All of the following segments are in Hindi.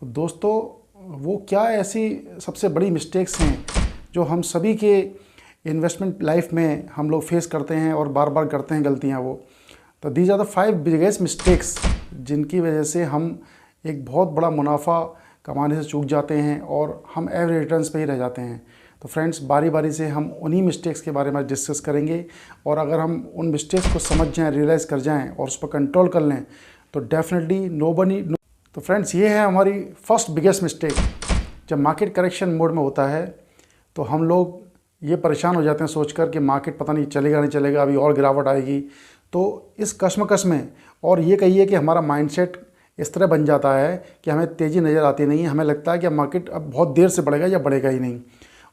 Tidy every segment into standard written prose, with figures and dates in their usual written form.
तो दोस्तों, वो क्या ऐसी सबसे बड़ी मिस्टेक्स हैं जो हम सभी के इन्वेस्टमेंट लाइफ में हम लोग फेस करते हैं और बार बार करते हैं गलतियां वो। तो these are the 5 biggest mistakes जिनकी वजह से हम एक बहुत बड़ा मुनाफा कमाने से चूक जाते हैं और हम एवरेज रिटर्न्स पे ही रह जाते हैं। तो फ्रेंड्स, बारी बारी से हम उन्हीं मिस्टेक्स के बारे में डिस्कस करेंगे, और अगर हम उन मिस्टेक्स को समझ जाएं, रियलाइज़ कर जाएं और उस पर कंट्रोल कर लें तो डेफिनेटली तो फ्रेंड्स, ये है हमारी फर्स्ट बिगेस्ट मिस्टेक। जब मार्केट करेक्शन मोड में होता है तो हम लोग ये परेशान हो जाते हैं सोचकर कि मार्केट पता नहीं चलेगा नहीं चलेगा, अभी और गिरावट आएगी। तो इस कश्मकश में, और ये कहिए कि हमारा माइंडसेट इस तरह बन जाता है कि हमें तेज़ी नज़र आती नहीं है, हमें लगता है कि मार्केट अब बहुत देर से बढ़ेगा या बढ़ेगा ही नहीं।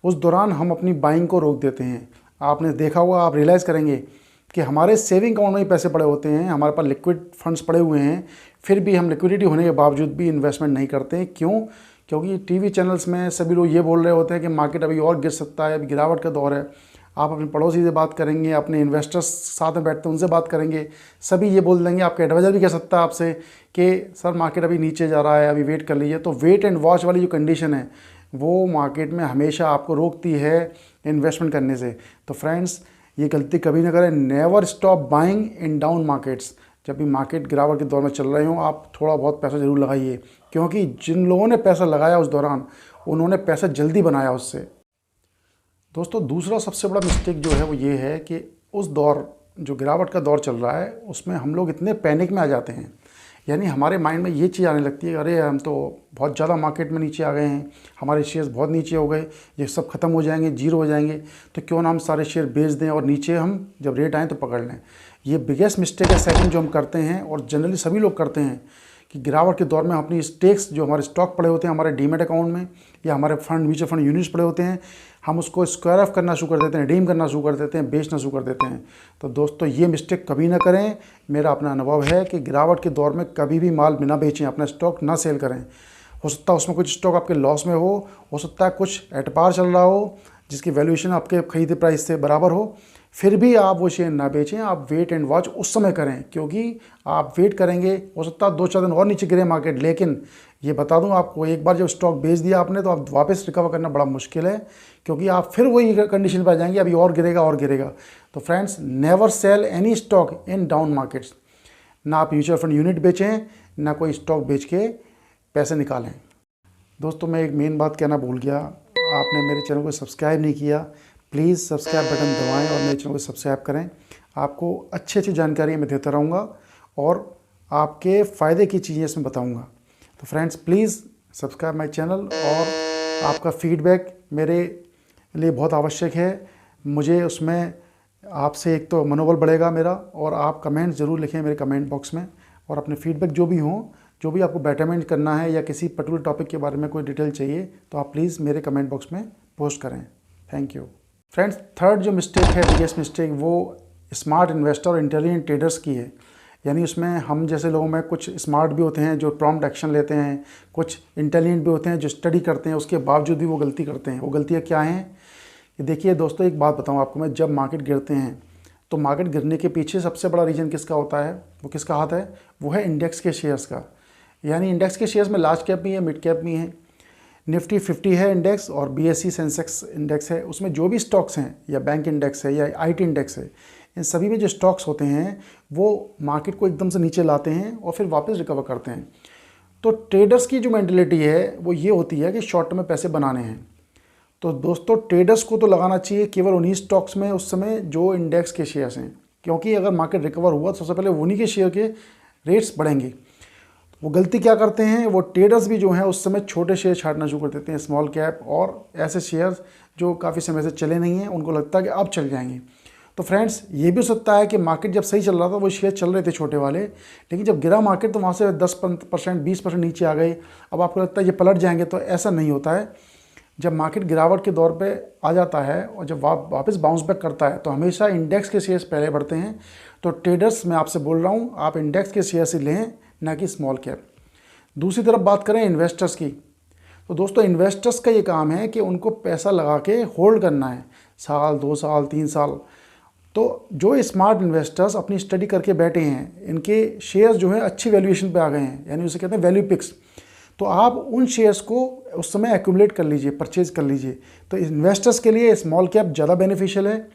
उस दौरान हम अपनी बाइंग को रोक देते हैं। आपने देखा होगा, आप रियलाइज़ करेंगे कि हमारे सेविंग अकाउंट में ही पैसे पड़े होते हैं, हमारे पास लिक्विड फंड्स पड़े हुए हैं, फिर भी हम लिक्विडिटी होने के बावजूद भी इन्वेस्टमेंट नहीं करते हैं। क्यों? क्योंकि टीवी चैनल्स में सभी लोग ये बोल रहे होते हैं कि मार्केट अभी और गिर सकता है, अभी गिरावट का दौर है। आप अपने पड़ोसी से बात करेंगे, अपने इन्वेस्टर्स साथ में बैठते हैं उनसे बात करेंगे, सभी ये बोल देंगे, आपका एडवाइज़र भी कह सकता है आपसे कि सर मार्केट अभी नीचे जा रहा है, अभी वेट कर लीजिए। तो वेट एंड वॉच वाली जो कंडीशन है वो मार्केट में हमेशा आपको रोकती है इन्वेस्टमेंट करने से। तो फ्रेंड्स, ये गलती कभी ना करें। नेवर स्टॉप बाइंग इन डाउन मार्केट्स। जब भी मार्केट गिरावट के दौर में चल रहे हो, आप थोड़ा बहुत पैसा ज़रूर लगाइए, क्योंकि जिन लोगों ने पैसा लगाया उस दौरान, उन्होंने पैसा जल्दी बनाया उससे। दोस्तों, दूसरा सबसे बड़ा मिस्टेक जो है वो ये है कि उस दौर, जो गिरावट का दौर चल रहा है, उसमें हम लोग इतने पैनिक में आ जाते हैं। यानी हमारे माइंड में ये चीज़ आने लगती है कि अरे हम तो बहुत ज़्यादा मार्केट में नीचे आ गए हैं, हमारे शेयर्स बहुत नीचे हो गए, ये सब खत्म हो जाएंगे, जीरो हो जाएंगे, तो क्यों ना हम सारे शेयर बेच दें और नीचे हम जब रेट आएँ तो पकड़ लें। ये बिगेस्ट मिस्टेक है सेकंड जो हम करते हैं, और जनरली सभी लोग करते हैं, कि गिरावट के दौर में अपनी स्टेक्स, जो हमारे स्टॉक पड़े होते हैं हमारे डीमेट अकाउंट में या हमारे फंड, म्यूचुअल फंड यूनिट्स पड़े होते हैं, हम उसको स्क्वायर ऑफ करना शुरू कर देते हैं, रिडीम करना शुरू कर देते हैं, बेचना शुरू कर देते हैं। तो दोस्तों, ये मिस्टेक कभी ना करें। मेरा अपना अनुभव है कि गिरावट के दौर में कभी भी माल बिना बेचें, अपना स्टॉक ना सेल करें। हो सकता है उसमें कुछ स्टॉक आपके लॉस में हो सकता है कुछ एट पार चल रहा हो जिसकी वैल्यूएशन आपके खरीदे प्राइस से बराबर हो, फिर भी आप वो शेयर ना बेचें। आप वेट एंड वॉच उस समय करें, क्योंकि आप वेट करेंगे, हो सकता है 2-4 दिन और नीचे गिरे मार्केट, लेकिन ये बता दूं आपको, एक बार जब स्टॉक बेच दिया आपने तो आप वापस रिकवर करना बड़ा मुश्किल है, क्योंकि आप फिर वही कंडीशन पर आ जाएंगे, अभी और गिरेगा और गिरेगा। तो friends, never cell any stock in down markets. ना आप म्यूचुअल फंड यूनिट बेचें, ना कोई स्टॉक बेच के पैसे निकालें। दोस्तों, मैं एक मेन बात कहना भूल गया, आपने मेरे चैनल को सब्सक्राइब नहीं किया, प्लीज़ सब्सक्राइब बटन दबाएं और मेरे चैनल को सब्सक्राइब करें। आपको अच्छी अच्छी जानकारी मैं देता रहूँगा और आपके फ़ायदे की चीज़ें इसमें बताऊँगा। तो friends, please subscribe my channel, और आपका फीडबैक मेरे लिए बहुत आवश्यक है। मुझे उसमें आपसे एक तो मनोबल बढ़ेगा मेरा, और आप कमेंट ज़रूर लिखें मेरे कमेंट बॉक्स में, और अपने फीडबैक जो भी हों, जो भी आपको बेटरमेंट करना है या किसी पर्टिकुलर टॉपिक के बारे में कोई डिटेल चाहिए, तो आप प्लीज़ मेरे कमेंट बॉक्स में पोस्ट करें। Thank you. फ्रेंड्स, थर्ड जो मिस्टेक है, बिगेस्ट मिस्टेक, वो स्मार्ट इन्वेस्टर और इंटेलिजेंट ट्रेडर्स की है। यानी उसमें हम जैसे लोगों में कुछ स्मार्ट भी होते हैं जो प्रॉम्प्ट एक्शन लेते हैं, कुछ इंटेलिजेंट भी होते हैं जो स्टडी करते हैं, उसके बावजूद भी वो गलती करते हैं। वो गलतियाँ क्या हैं? कि देखिए दोस्तों, एक बात बताऊँ आपको मैं, जब मार्केट गिरते हैं तो मार्केट गिरने के पीछे सबसे बड़ा रीज़न किसका होता है? वो किसका हाथ है? वो है इंडेक्स के शेयर्स का। यानी इंडेक्स के शेयर्स में लार्ज कैप भी है, मिड कैप भी है, निफ्टी 50 है इंडेक्स, और BSE सेंसेक्स इंडेक्स है। उसमें जो भी स्टॉक्स हैं, या बैंक इंडेक्स है या IT इंडेक्स है, इन सभी में जो स्टॉक्स होते हैं वो मार्केट को एकदम से नीचे लाते हैं और फिर वापस रिकवर करते हैं। तो ट्रेडर्स की जो मेंटलिटी है वो ये होती है कि शॉर्ट टर्म में पैसे बनाने हैं। तो दोस्तों, ट्रेडर्स को तो लगाना चाहिए केवल उन्हीं स्टॉक्स में उस समय जो इंडेक्स के शेयर्स हैं, क्योंकि अगर मार्केट रिकवर हुआ तो सबसे पहले उन्हीं के शेयर के रेट्स बढ़ेंगे। वो गलती क्या करते हैं, वो ट्रेडर्स भी जो हैं उस समय छोटे शेयर छाटना शुरू कर देते हैं, स्मॉल कैप, और ऐसे शेयर्स जो काफ़ी समय से चले नहीं हैं, उनको लगता है कि अब चल जाएंगे। तो फ्रेंड्स, ये भी हो सकता है कि मार्केट जब सही चल रहा था वो शेयर चल रहे थे छोटे वाले, लेकिन जब गिरा मार्केट तो वहाँ से 10% 20% नीचे आ गए, अब आपको लगता है ये पलट जाएंगे। तो ऐसा नहीं होता है। जब मार्केट गिरावट के दौर पे आ जाता है और जब वापस बाउंस बैक करता है तो हमेशा इंडेक्स के शेयर्स पहले बढ़ते हैं। तो ट्रेडर्स, मैं आपसे बोल रहा हूँ, आप इंडेक्स के शेयर से लें, ना कि स्मॉल कैप। दूसरी तरफ बात करें इन्वेस्टर्स की, तो दोस्तों इन्वेस्टर्स का ये काम है कि उनको पैसा लगा के होल्ड करना है, साल 2 साल 3 साल। तो जो स्मार्ट इन्वेस्टर्स अपनी स्टडी करके बैठे हैं, इनके शेयर्स जो है अच्छी वैल्यूएशन पे आ गए हैं, यानी उसे कहते हैं वैल्यू पिक्स। तो आप उन शेयर्स को उस समय एक्यूमुलेट कर लीजिए, परचेज कर लीजिए। तो इन्वेस्टर्स के लिए स्मॉल कैप ज़्यादा बेनिफिशियल है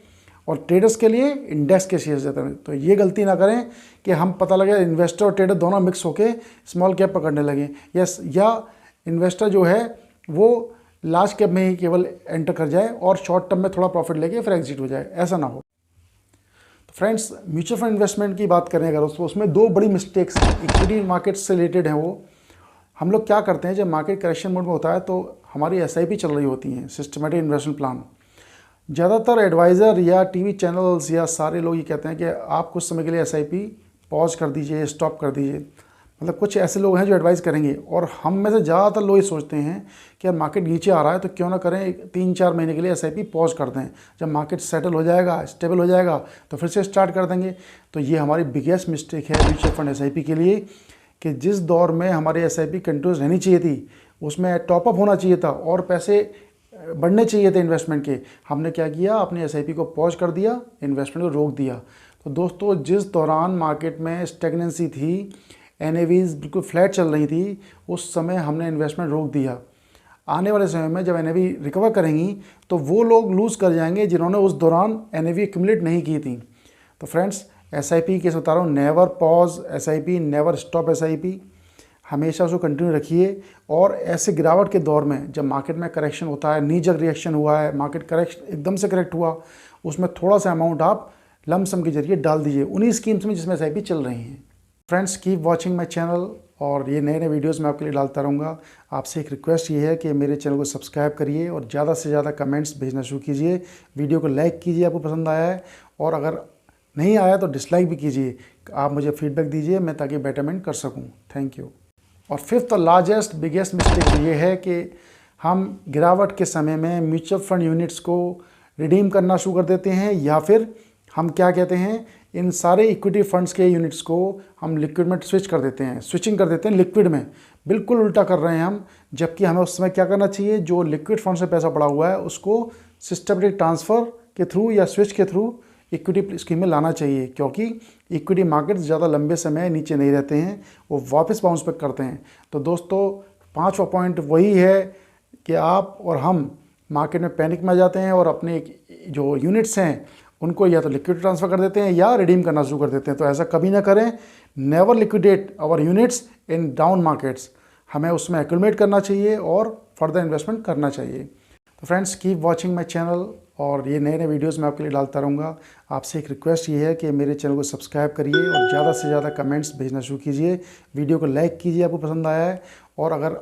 और ट्रेडर्स के लिए इंडेक्स के शेयर्स ज़्यादा। तो ये गलती ना करें कि हम पता लगे इन्वेस्टर और ट्रेडर दोनों मिक्स होकर स्मॉल कैप पकड़ने लगे, या इन्वेस्टर जो है वो लार्ज कैप में ही केवल एंटर कर जाए और शॉर्ट टर्म में थोड़ा प्रॉफिट लेके फिर एग्जिट हो जाए, ऐसा ना हो। तो फ्रेंड्स, म्यूचुअल फंड इन्वेस्टमेंट की बात करें अगर तो उसमें दो बड़ी मिस्टेक्स इक्विटी मार्केट से रिलेटेड हैं। वो हम लोग क्या करते हैं, जब मार्केट करेक्शन मोड में होता है तो हमारी एसआईपी चल रही होती हैं, सिस्टमेटिक इन्वेस्टमेंट प्लान। ज़्यादातर एडवाइज़र या टीवी चैनल्स या सारे लोग ये कहते हैं कि आप कुछ समय के लिए एसआईपी पॉज कर दीजिए, स्टॉप कर दीजिए। मतलब कुछ ऐसे लोग हैं जो एडवाइस करेंगे, और हम में से ज़्यादातर लोग ये सोचते हैं कि यार मार्केट नीचे आ रहा है तो क्यों ना करें 3-4 महीने के लिए एसआईपी पॉज कर दें, जब मार्केट सेटल हो जाएगा, स्टेबल हो जाएगा तो फिर से स्टार्ट कर देंगे। तो ये हमारी बिगेस्ट मिस्टेक है म्यूचुअल फंड एसआईपी के लिए, कि जिस दौर में हमारी एसआईपी कंटिन्यूस रहनी चाहिए थी, उसमें टॉपअप होना चाहिए था और पैसे बढ़ने चाहिए थे इन्वेस्टमेंट के, हमने क्या किया, अपनी एसआईपी को पॉज कर दिया, इन्वेस्टमेंट को रोक दिया। तो दोस्तों, जिस दौरान मार्केट में स्टेगनेंसी थी, एनएवीज बिल्कुल फ्लैट चल रही थी, उस समय हमने इन्वेस्टमेंट रोक दिया। आने वाले समय में जब एनएवी रिकवर करेंगी तो वो लोग लूज़ कर जाएंगे जिन्होंने उस दौरान एनएवी एक्यूमुलेट नहीं की थी। तो फ्रेंड्स, एसआईपी के बता रहा हूँ, never pause SIP, never stop SIP, हमेशा उसको कंटिन्यू रखिए। और ऐसे गिरावट के दौर में जब मार्केट में करेक्शन होता है, नी जग रिएक्शन हुआ है, मार्केट करेक्शन एकदम से करेक्ट हुआ, उसमें थोड़ा सा अमाउंट आप लमसम के जरिए डाल दीजिए उन्हीं स्कीम्स में जिसमें एसआईपी चल रही हैं। Friends, keep watching my channel, और ये नए नए वीडियोज़ मैं आपके लिए डालता रहूँगा। आपसे एक रिक्वेस्ट ये है कि मेरे चैनल को सब्सक्राइब करिए और ज़्यादा से ज़्यादा कमेंट्स भेजना शुरू कीजिए, वीडियो को लाइक कीजिए आपको पसंद आया है, और अगर नहीं आया तो डिसलाइक भी कीजिए। आप मुझे फीडबैक दीजिए, मैं ताकि बेटरमेंट कर सकूँ। Thank you. और फिफ्थ और लार्जेस्ट बिगेस्ट मिस्टेक ये है कि हम गिरावट के समय में म्यूचुअल फंड यूनिट्स को रिडीम करना शुरू कर देते हैं, या फिर हम क्या कहते हैं, इन सारे इक्विटी फंड्स के यूनिट्स को हम लिक्विड में स्विच कर देते हैं, स्विचिंग कर देते हैं लिक्विड में। बिल्कुल उल्टा कर रहे हैं हम, जबकि हमें उस समय क्या करना चाहिए, जो लिक्विड फंड से पैसा पड़ा हुआ है उसको सिस्टमेटिक ट्रांसफ़र के थ्रू या स्विच के थ्रू इक्विटी स्कीम में लाना चाहिए, क्योंकि इक्विटी मार्केट ज़्यादा लंबे समय नीचे नहीं रहते हैं, वो वापस बाउंस बैक करते हैं। तो दोस्तों, 5वां पॉइंट वही है कि आप और हम मार्केट में पैनिक में आ जाते हैं और अपने जो यूनिट्स हैं उनको या तो लिक्विड ट्रांसफ़र कर देते हैं या रिडीम करना शुरू कर देते हैं। तो ऐसा कभी ना करें। Never liquidate our units in down markets, हमें उसमें एक्यूमुलेट करना चाहिए और फर्दर इन्वेस्टमेंट करना चाहिए। तो friends, keep watching my channel, और ये नए नए वीडियोज़ मैं आपके लिए डालता रहूँगा। आपसे एक रिक्वेस्ट ये है कि मेरे चैनल को सब्सक्राइब करिए और ज़्यादा से ज़्यादा कमेंट्स भेजना शुरू कीजिए, वीडियो को लाइक कीजिए आपको पसंद आया है, और अगर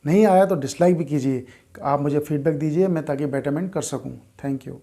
नहीं आया तो डिसलाइक भी कीजिए। आप मुझे फीडबैक दीजिए, मैं ताकि बेटरमेंट कर सकूँ। Thank you.